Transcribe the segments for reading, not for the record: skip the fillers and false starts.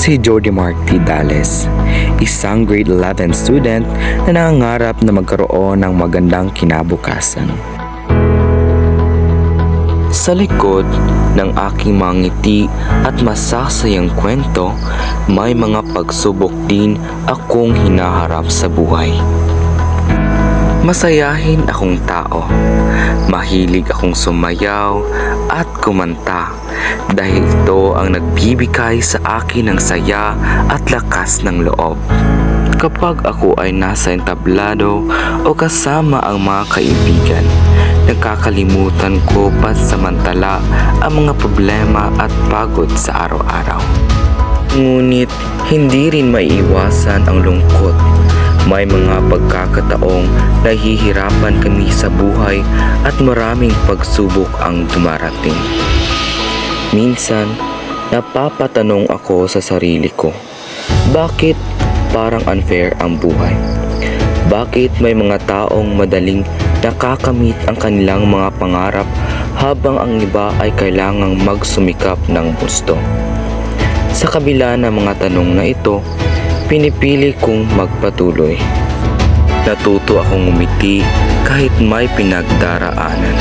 si Jody Marty Dales, isang grade 11 student na nangangarap na magkaroon ng magandang kinabukasan. Sa likod ng aking mga ngiti at masasayang kwento, may mga pagsubok din akong hinaharap sa buhay. Masayahin akong tao. Mahilig akong sumayaw at kumanta dahil ito ang nagbibigay sa akin ng saya at lakas ng loob. Kapag ako ay nasa entablado o kasama ang mga kaibigan, nakakalimutan ko pansamantala ang mga problema at pagod sa araw-araw. Ngunit hindi rin maiiwasan ang lungkot. May mga pagkakataong nahihirapan kami sa buhay at maraming pagsubok ang dumarating. Minsan, napapatanong ako sa sarili ko, bakit parang unfair ang buhay? Bakit may mga taong madaling nakakamit ang kanilang mga pangarap habang ang iba ay kailangang magsumikap ng gusto? Sa kabila ng mga tanong na ito, pinipili kong magpatuloy. Natuto akong umiti kahit may pinagdaraanan.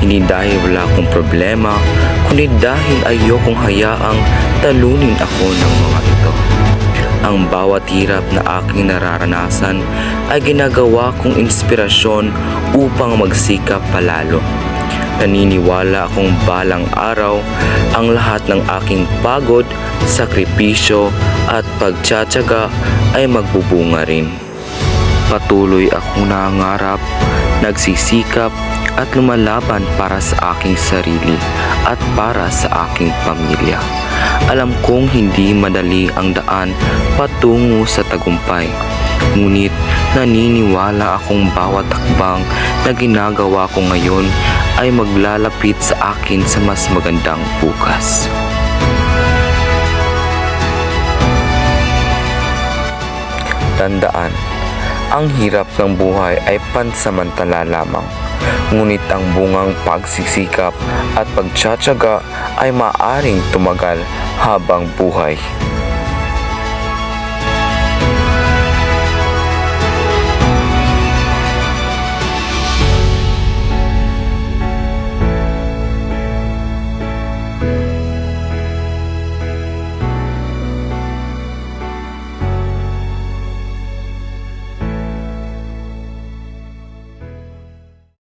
Hindi dahil wala akong problema, kundi dahil ayokong hayaang talunin ako ng mga ito. Ang bawat hirap na aking nararanasan ay ginagawa kong inspirasyon upang magsikap palalo. Naniniwala akong balang araw ang lahat ng aking pagod, sakripisyo at pagtsatsaga ay magbubunga rin. Patuloy akong nangangarap, nagsisikap at lumalaban para sa aking sarili at para sa aking pamilya. Alam kong hindi madali ang daan patungo sa tagumpay. Ngunit naniniwala akong bawat hakbang na ginagawa ko ngayon ay maglalapit sa akin sa mas magandang bukas. Tandaan, ang hirap ng buhay ay pansamantala lamang. Ngunit ang bungang pagsisikap at pagtsatsaga ay maaring tumagal habang buhay.